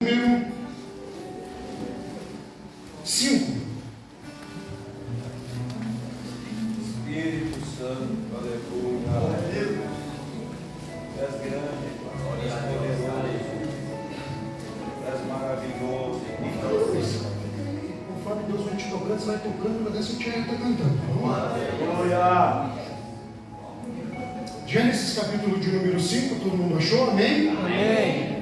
Número 5. Espírito Santo, aleluia. És grande, és poderoso, és maravilhoso. Conforme Deus vai te tocando, você vai tocando, mas dessa a gente já está cantando. Vamos lá. Aleluia. Gênesis capítulo de número 5, todo mundo achou? Amém? Amém.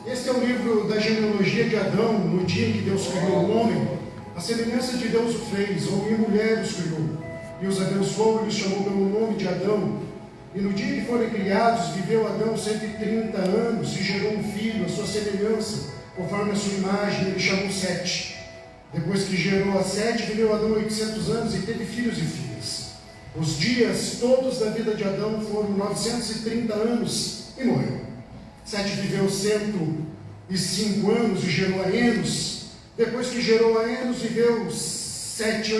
Este é o livro da genealogia de Adão, no dia em que Deus criou o homem. A semelhança de Deus o fez, homem e mulher os criou. E os abençoou e os chamou pelo nome de Adão. E no dia que foram criados, viveu Adão 130 anos e gerou um filho, a sua semelhança, conforme a sua imagem, ele chamou Sete. Depois que gerou a Sete, viveu Adão 800 anos e teve filhos e filhas. Os dias todos da vida de Adão foram 930 anos e morreu. Sete viveu 105 anos e gerou a Enos. Depois que gerou a Enos, viveu 807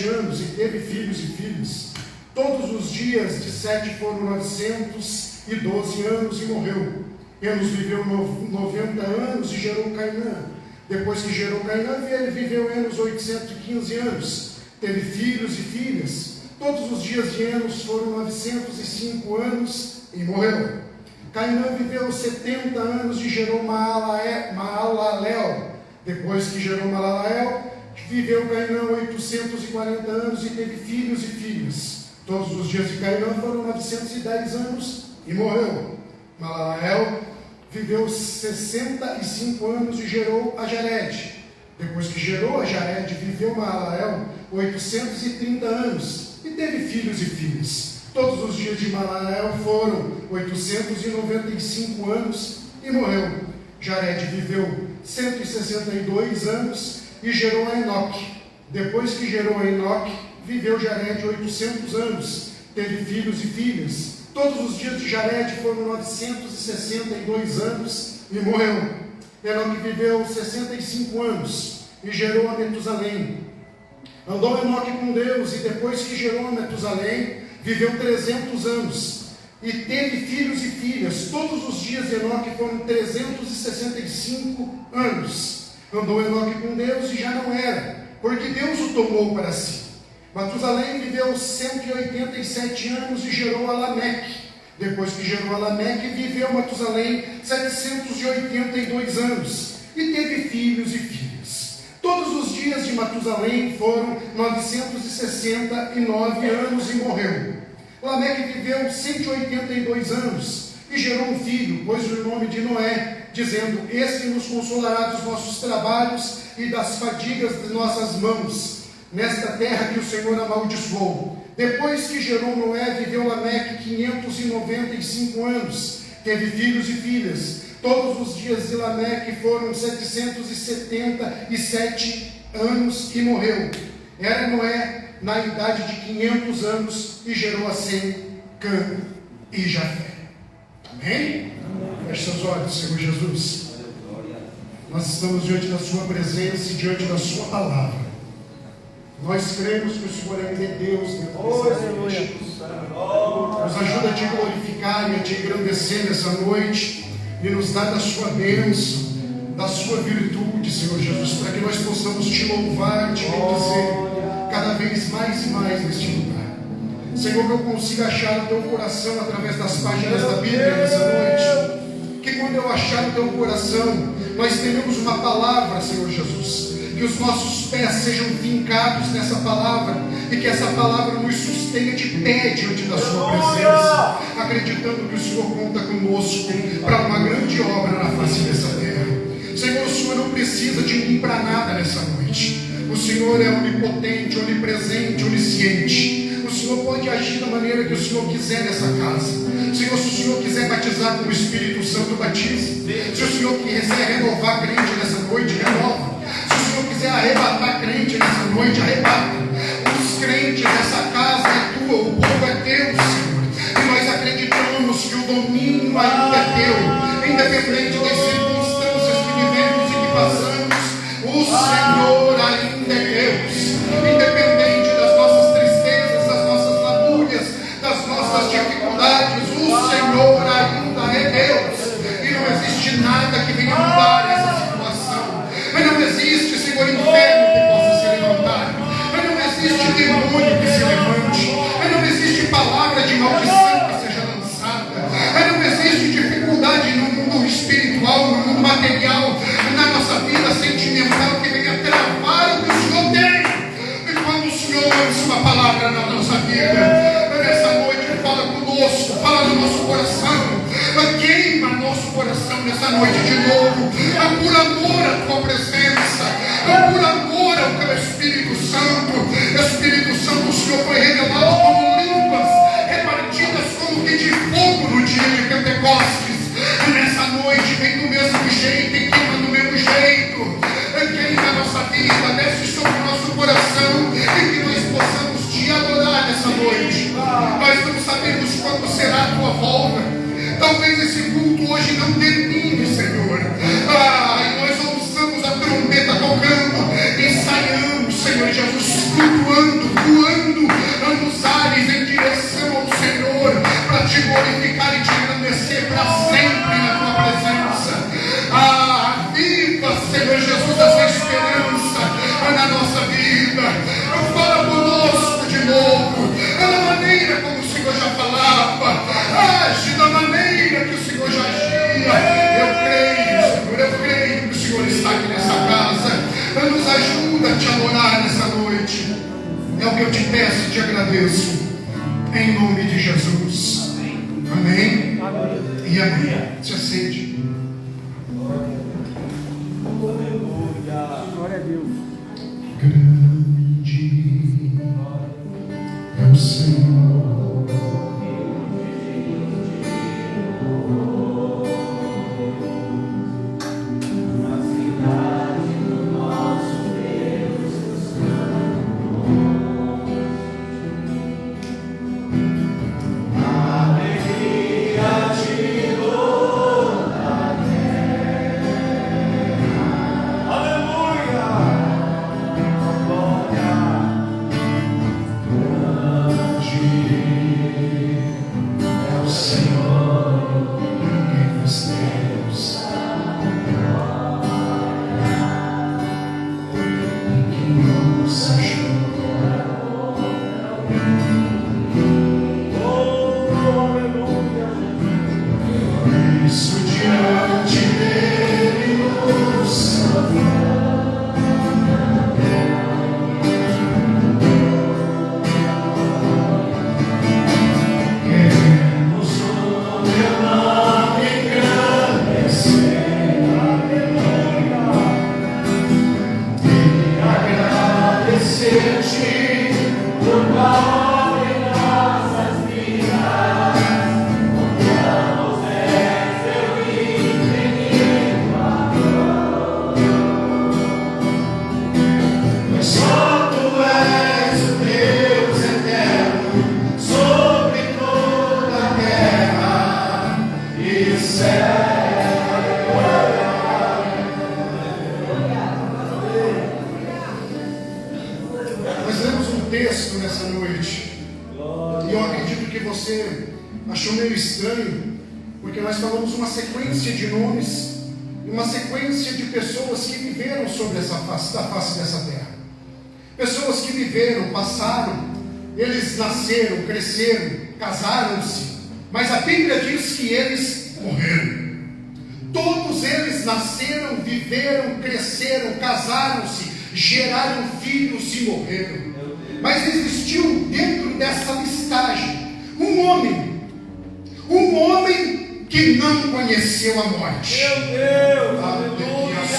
anos e teve filhos e filhas. Todos os dias de Sete foram 912 anos e morreu. Enos viveu 90 anos e gerou Cainã. Depois que gerou Cainã, viveu Enos 815 anos. Teve filhos e filhas. Todos os dias de Enos foram 905 anos e morreu. Cainã viveu 70 anos e gerou Maalalel. Depois que gerou Maalalel, viveu Cainã 840 anos e teve filhos e filhas. Todos os dias de Cainã foram 910 anos e morreu. Maalalel viveu 65 anos e gerou a Jared. Depois que gerou a Jared, viveu Maalalel 830 anos e teve filhos e filhas. Todos os dias de Maalalel foram 895 anos e morreu. Jared viveu 162 anos e gerou a Enoque. Depois que gerou a Enoque, viveu Jared 800 anos, teve filhos e filhas. Todos os dias de Jared foram 962 anos e morreu. Enoque viveu 65 anos e gerou a Metusalém. Andou Enoque com Deus e depois que gerou a Metusalém, viveu 300 anos e teve filhos e filhas. Todos os dias de Enoque foram 365 anos. Andou Enoque com Deus e já não era, porque Deus o tomou para si. Matusalém viveu 187 anos e gerou a Lameque. Depois que gerou a Lameque, viveu Matusalém 782 anos e teve filhos e filhas. Todos os dias de Matusalém foram 969 anos e morreu. Lameque viveu 182 anos e gerou um filho, pôs-lhe o nome de Noé, dizendo: Este nos consolará dos nossos trabalhos e das fadigas de nossas mãos, nesta terra que o Senhor amaldiçoou. Depois que gerou Noé, viveu Lameque 595 anos, teve filhos e filhas. Todos os dias de Lameque foram 777 anos e morreu. Era Noé na idade de 500 anos e gerou a Sem, Cã e Jafé. Amém? Feche seus olhos, Senhor Jesus. Nós estamos diante da sua presença e diante da sua palavra. Nós cremos que o Senhor ainda é Deus. Nos ajuda a te glorificar e a te engrandecer nessa noite e nos dá da sua bênção, da sua virtude, Senhor Jesus, para que nós possamos te louvar, te bendizer cada vez mais e mais neste lugar. Senhor, que eu consiga achar o teu coração através das páginas da Bíblia nessa noite. Que quando eu achar o teu coração, nós tenhamos uma palavra, Senhor Jesus. Que os nossos pés sejam fincados nessa palavra e que essa palavra nos sustenha de pé diante da sua presença, acreditando que o Senhor conta conosco para uma grande obra na face dessa terra. Senhor, o Senhor não precisa de mim para nada nessa noite. O Senhor é onipotente, onipresente, onisciente. O Senhor pode agir da maneira que o Senhor quiser nessa casa. Senhor, se o Senhor quiser batizar com o Espírito Santo, batize. Se o Senhor quiser renovar crente nessa noite, renova. Se o Senhor quiser arrebatar crente nessa noite, arrebata. Os crentes dessa casa é tua, o povo é teu, Senhor. E nós acreditamos que o domínio ainda é teu, independente das circunstâncias que vivemos e que passamos. O Senhor ainda é Deus, independente das nossas tristezas, das nossas lamúrias, das nossas dificuldades. O Senhor ainda é Deus, e não existe nada que venha noite de novo, por amor à tua presença, por amor ao teu Espírito Santo. Espírito Santo, o Senhor foi revelado como línguas repartidas como que de fogo no dia de Pentecostes. Nessa noite vem do mesmo jeito e queima do mesmo jeito. Queima a nossa vida, desce sobre o nosso coração e que nós possamos te adorar nessa noite. Nós não sabemos quando será a tua volta. Talvez esse culto hoje não termine, Senhor. E nós ouçamos a trombeta tocando e saiamos, Senhor Jesus, flutuando, voando nos ares em direção ao Senhor, para te glorificar e te engrandecer para sempre na tua presença. Viva, Senhor Jesus, essa esperança na nossa vida. Fala conosco de novo, da maneira como o Senhor já falava, age da maneira que o Senhor já agia. Eu creio, Senhor, eu creio que o Senhor está aqui nessa casa. Nos ajuda a te adorar nessa noite. É o que eu te peço e te agradeço, em nome de Jesus. Amém. E amém. Se aceite. Glória a Deus. Grande é o Senhor. Nasceram, cresceram, casaram-se, mas a Bíblia diz que eles morreram. Todos eles nasceram, viveram, cresceram, casaram-se, geraram filhos e morreram. Mas existiu dentro dessa listagem um homem que não conheceu a morte. Meu Deus,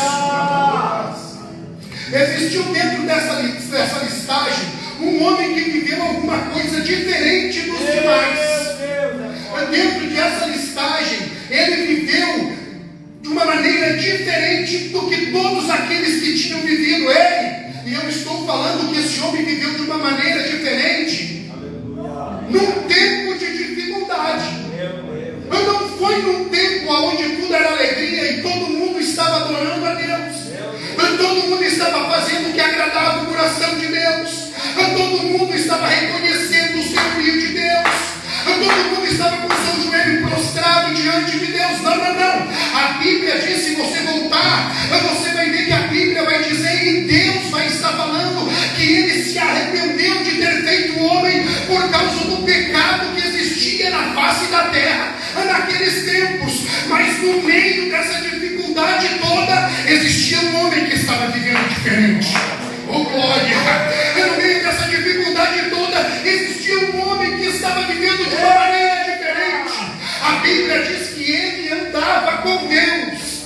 existiu dentro dessa listagem um homem que viveu alguma coisa diferente dos demais. Dentro dessa listagem, ele viveu de uma maneira diferente do que todos aqueles que tinham vivido ele. E eu estou falando que esse homem viveu de uma maneira diferente. Num tempo de dificuldade. Não foi num tempo onde tudo era alegria e todo mundo estava adorando a Deus. Todo mundo estava fazendo o que agradava o coração de Deus. Todo mundo estava reconhecendo o senhorio de Deus. Todo mundo estava com o seu joelho prostrado diante de Deus. Não. A Bíblia diz, se você voltar, você vai ver que a Bíblia vai dizer, e Deus vai estar falando, que ele se arrependeu de ter feito o homem por causa do pecado que existia na face da terra naqueles tempos. Mas no meio dessa dificuldade toda, existia um homem que estava vivendo diferente. Oh glória! No meio dessa dificuldade toda, existia um homem que estava vivendo de uma maneira diferente. A Bíblia diz que ele andava com Deus.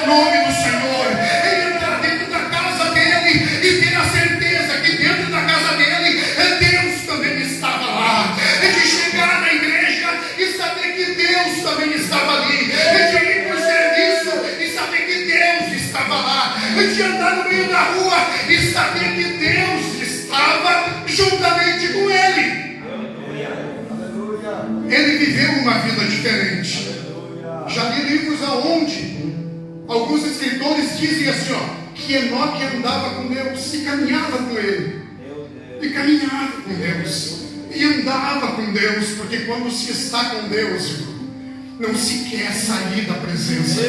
o nome do Senhor, ele entrar dentro da casa dele e ter a certeza que dentro da casa dele Deus também estava lá, de chegar na igreja e saber que Deus também estava ali, de ir para o serviço e saber que Deus estava lá, de andar no meio da rua e saber que Deus estava juntamente com ele. Ele viveu uma vida diferente. Já li livros aonde alguns escritores dizem assim, que Enoque andava com Deus e caminhava com ele, e caminhava com Deus e andava com Deus, porque quando se está com Deus, não se quer sair da presença.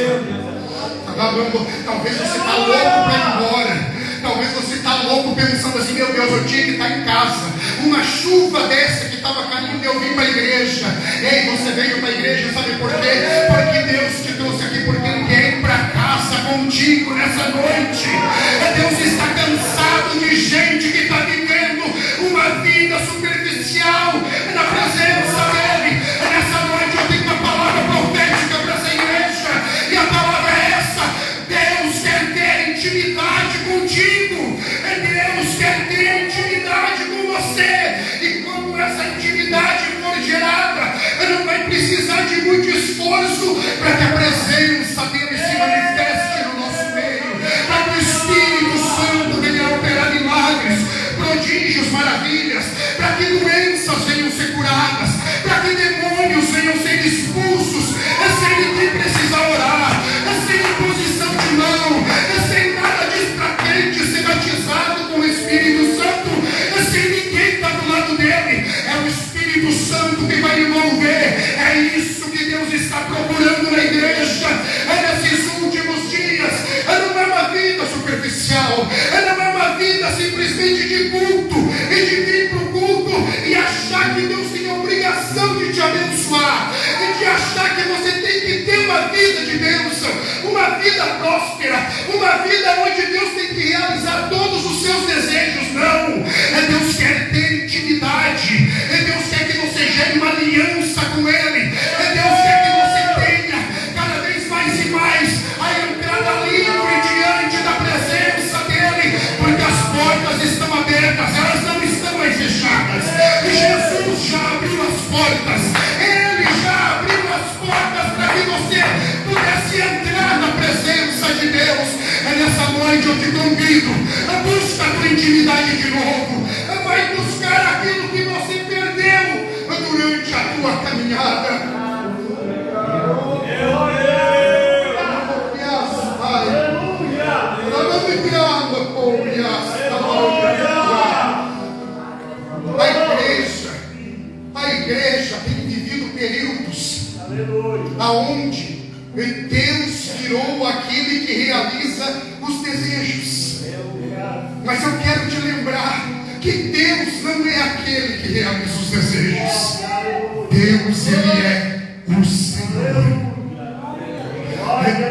Talvez você está louco para ir embora. Talvez você está louco pensando assim, meu Deus, eu tinha que estar em casa. Uma chuva dessa que estava caindo e eu vim para a igreja. Ei, você veio para a igreja, sabe por quê? Porque Deus te trouxe aqui, porque Ele quer ir para casa contigo nessa noite. Deus está cansado de gente que está vivendo uma vida superficial na presença dEle. Nessa noite eu tenho uma palavra profética para essa igreja, e a palavra é essa: Deus quer ter intimidade contigo. Deus quer ter intimidade com você, e quando essa intimidade for gerada, não vai precisar de muito esforço para que a presença dele se manifeste no nosso meio, para que o Espírito Santo venha operar milagres, prodígios, maravilhas, para que doenças venham ser curadas, para que demônios venham ser expulsos, sem ninguém precisar orar, sem imposição de mão, sem nada de crente ser batizado com o Espírito Santo, sem ninguém estar do lado dele. É o Espírito Santo que vai envolver. É isso que Deus está procurando na igreja, nesses últimos dias. Não é uma vida superficial, não é uma vida simplesmente de culto, e de vir para o culto e achar que Deus tem a obrigação de te abençoar, e de achar que você tem que ter uma vida de bênção, uma vida próspera, uma vida onde Deus tem que realizar todos os seus desejos. Não, Deus quer ter intimidade, Deus quer que você gere uma aliança com Ele, Deus quer que você tenha cada vez mais e mais a entrada livre diante da presença dEle, porque as portas estão abertas, elas não estão mais fechadas. Jesus já abriu as portas, Ele já abriu as portas para que você pudesse entrar na presença de Deus. Nessa noite eu te convido, busca a tua intimidade de novo, vai buscar aquilo que você perdeu durante a tua caminhada. A igreja tem vivido períodos aonde Deus virou aquele que realiza os desejos. Mas eu quero te lembrar que Deus não é aquele que realiza os desejos. Deus, Ele é o Senhor.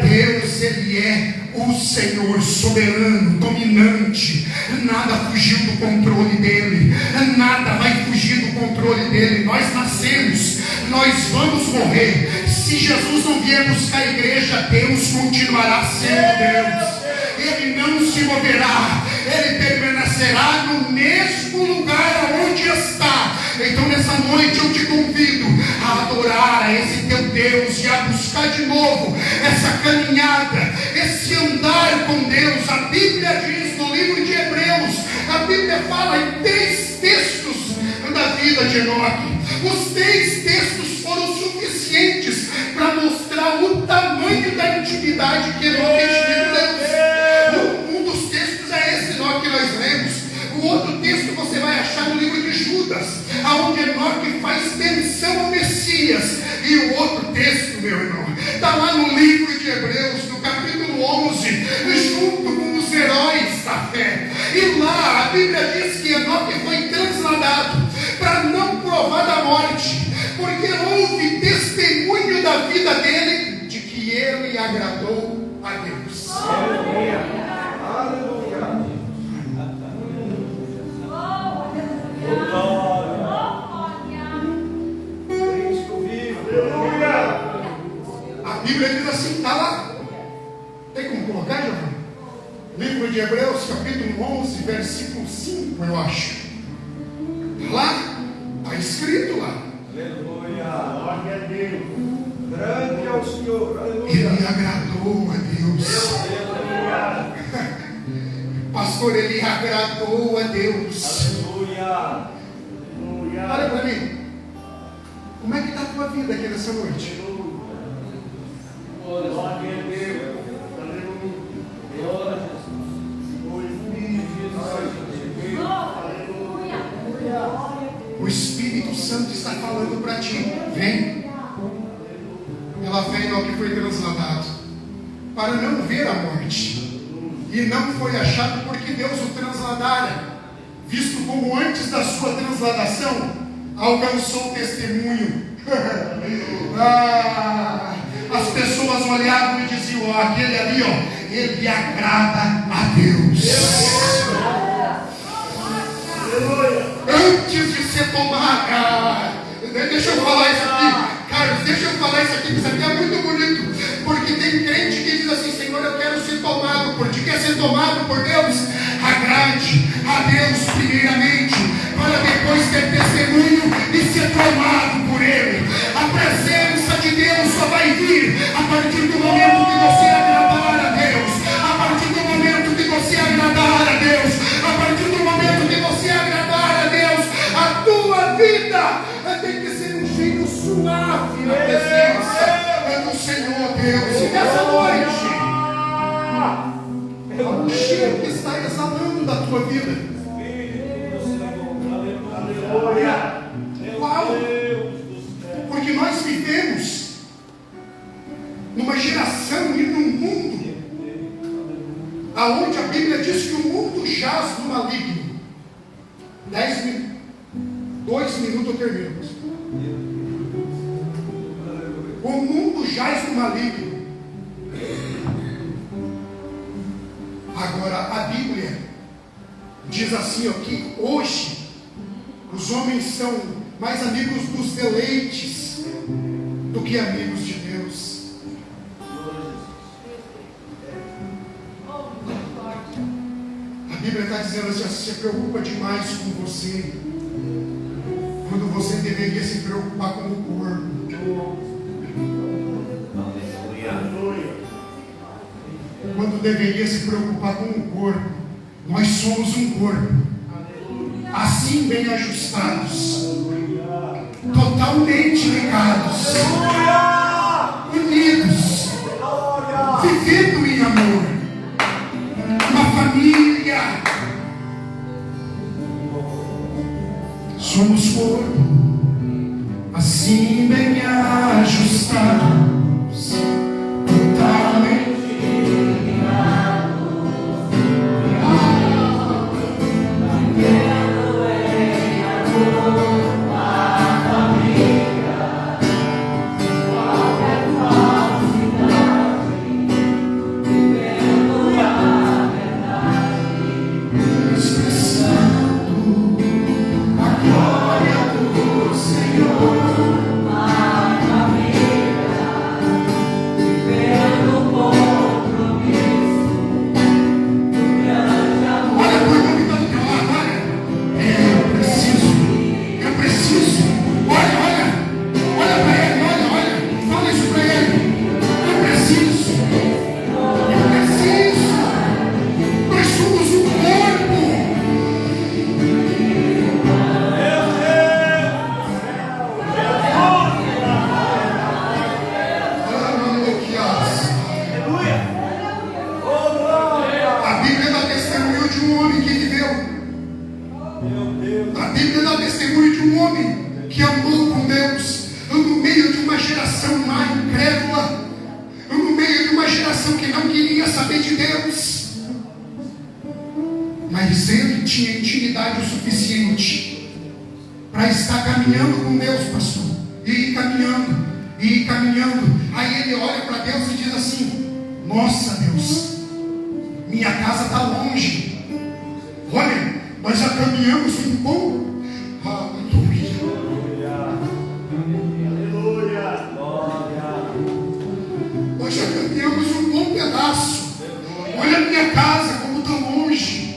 Deus, Ele é o Senhor soberano, dominante. Nada fugiu do controle dEle, nada vai fugir do controle dEle. Nós nascemos, nós vamos morrer. Se Jesus não vier buscar a igreja, Deus continuará sendo Deus. Ele não se moverá, Ele permanecerá no mesmo lugar onde está. Então nessa noite eu te convido a adorar a esse teu Deus e a buscar de novo essa caminhada, esse andar com Deus. A Bíblia diz no livro de Hebreus, a Bíblia fala em 3 textos da vida de Enoque. Os 3 textos foram suficientes para mostrar o tamanho da intimidade que Enoque tinha com Deus. Um dos textos é esse, Enoque, que nós lemos. O outro texto você vai achar no livro de Judas, aonde Enoque faz menção ao Messias. E o outro texto, meu irmão, está lá no livro de Hebreus, no capítulo 11, junto com os heróis da fé. E lá a Bíblia diz que Enoque foi transladado para não provar da morte, porque houve testemunho da vida dele de que ele agradou a Deus. Aleluia. A Bíblia diz assim, está lá. Tem colocar, Giovanni? Livro de Hebreus, capítulo 11, versículo 5, eu acho. Lá, está escrito lá. Aleluia. Glória a Deus. Grande é o Senhor. Aleluia. Ele agradou a Deus. Pastor, ele agradou a Deus. Aleluia. Olha para mim. Como é que está a tua vida aqui nessa noite? Glória a Deus. Aleluia. O Espírito Santo está falando para ti. Vem. Ela veio ao que foi transladado para não ver a morte, e não foi achado porque Deus o transladara, visto como antes da sua transladação alcançou testemunho. As pessoas olhavam e diziam: ó, aquele ali, ó, ele agrada a Deus. Antes de ser tomado, deixa eu falar isso aqui, Carlos, deixa eu falar isso aqui, isso aqui é muito bonito, porque tem crente que diz assim: Senhor, eu quero ser tomado por ti. Quer ser tomado por Deus? Agrade a Deus primeiramente, para depois ter testemunho e ser tomado por Ele. A presença de Deus só vai vir a partir do momento que você agradar a Deus, a partir do momento que você agradar a Deus, a partir do momento que você agradar a Deus, a tua vida tem que ser um cheiro suave na presença do Senhor Deus. E nessa noite, é um cheiro que está exalando da tua vida. Qual? Porque nós vivemos numa geração e num mundo aonde a Bíblia diz que o mundo jaz no maligno. 2 minutos eu termino. O mundo jaz no maligno. Agora a Bíblia diz assim, ó, que hoje os homens são mais amigos dos deleites do que amigos de Deus. A Bíblia está dizendo assim: se preocupa demais com você, quando você deveria se preocupar com o corpo. Quando deveria se preocupar com o corpo. Nós somos um corpo, assim bem ajustados, totalmente ligados, unidos, vivendo em amor, uma família. Somos corpo, assim bem ajustados, totalmente minha casa, como tão longe.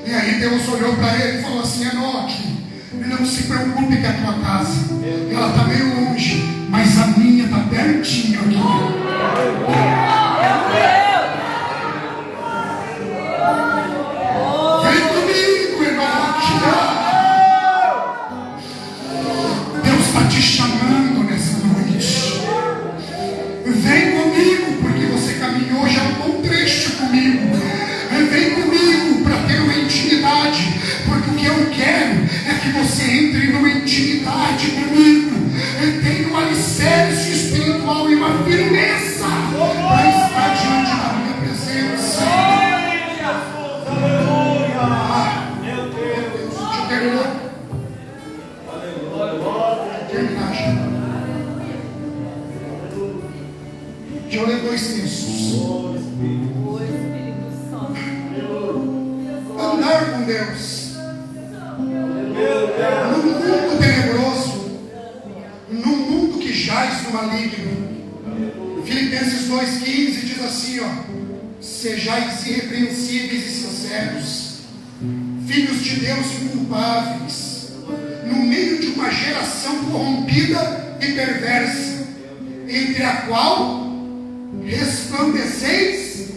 E aí Deus olhou para ele e falou assim: Enoque, não se preocupe com a tua casa, ela está meio longe, mas a minha está pertinho aqui. Vem comigo, Enoque. Deus está te chamando nessa noite. Vem comigo, porque você caminhou já um bom trecho comigo. Vem comigo para ter uma intimidade, porque o que eu quero é que você entre numa intimidade comigo. Tenha um alicerce espiritual e uma firmeza para estar diante da minha presença. Meu Deus, deixa eu terminar. Deixa eu ler 2 textos. Andar com Deus num mundo tenebroso, num mundo que jaz no maligno. Filipenses 2,15 diz assim, sejais irrepreensíveis e sinceros, filhos de Deus inculpáveis, no meio de uma geração corrompida e perversa, entre a qual resplandeceis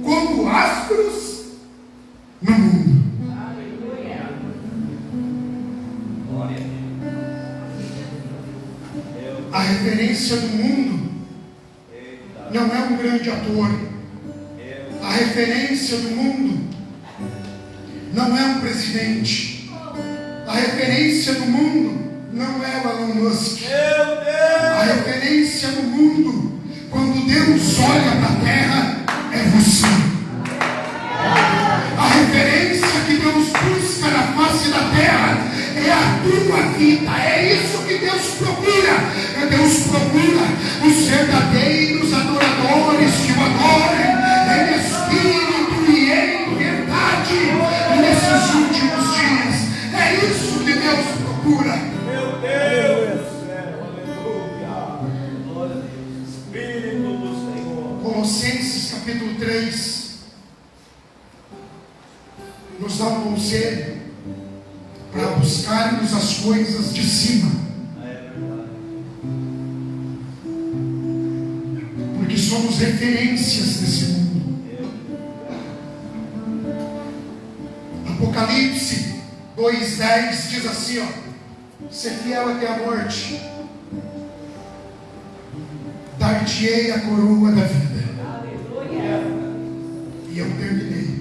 como astros no mundo. A referência do mundo não é um grande ator. A referência do mundo não é um presidente. A referência do mundo não é o Elon Musk. A referência do mundo, quando Deus olha para a terra, é você. A referência que Deus busca na face da terra é a tua vida. É isso que Deus procura. Deus procura os verdadeiros adoradores que o adorem em espírito e em verdade nesses últimos dias. É isso que Deus procura. Meu Deus, aleluia. Glória a Deus. Espírito do Senhor. Colossenses capítulo 3 nos dá um conselho para buscarmos as coisas de cima. Porque somos referências desse mundo. Apocalipse 2,10 diz assim, ser fiel até a morte, dar-te-ei a coroa da vida. E eu terminei.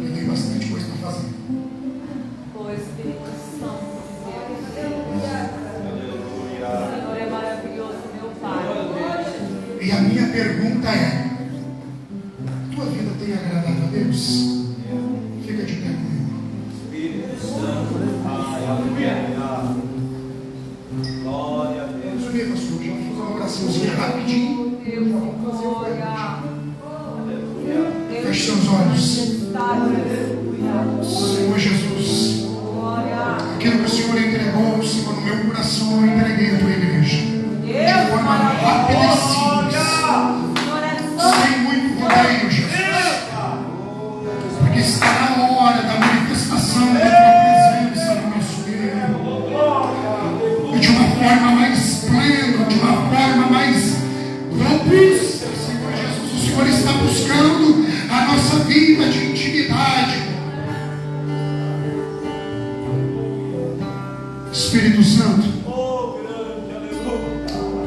Eu tenho bastante coisa para fazer. O Espírito Santo de Deus. Senhor é maravilhoso, meu Pai. E a minha pergunta é: tua vida tem agradado a Deus? Fica de pé comigo. Espírito Santo, aleluia. Glória a Deus. Vamos unir, pastor. Já vamos fazer uma oraçãozinha rapidinho. Vamos fazer o feche seus olhos. Senhor Jesus, aquilo que o Senhor entregou, Senhor, no meu coração, eu entreguei à tua igreja. De forma rápida e simples, sem muito rodeio, Jesus. Porque está na hora da manifestação da tua presença no nosso meio. E de uma forma mais plena, de uma forma mais robusta, Senhor Jesus. O Senhor está buscando a nossa vida de intimidade. Espírito Santo,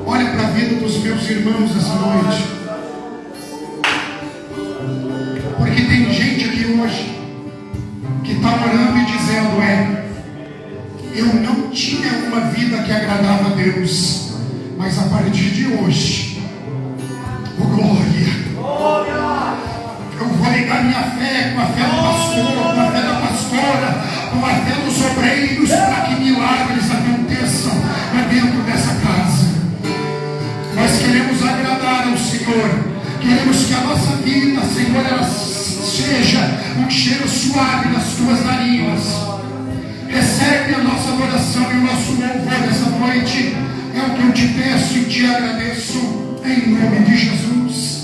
olha para a vida dos meus irmãos essa noite. Porque tem gente aqui hoje que está orando e dizendo: eu não tinha uma vida que agradava a Deus, mas a partir de hoje, glória, eu vou ligar minha fé com a fé do pastor, com a fé da pastora, com a fé dos obreiros, para que milagres aconteçam dentro dessa casa. Nós queremos agradar ao Senhor, queremos que a nossa vida, Senhor, ela seja um cheiro suave nas tuas narinas. Recebe a nossa adoração e o nosso louvor nessa noite. É o que eu te peço e te agradeço, em nome de Jesus.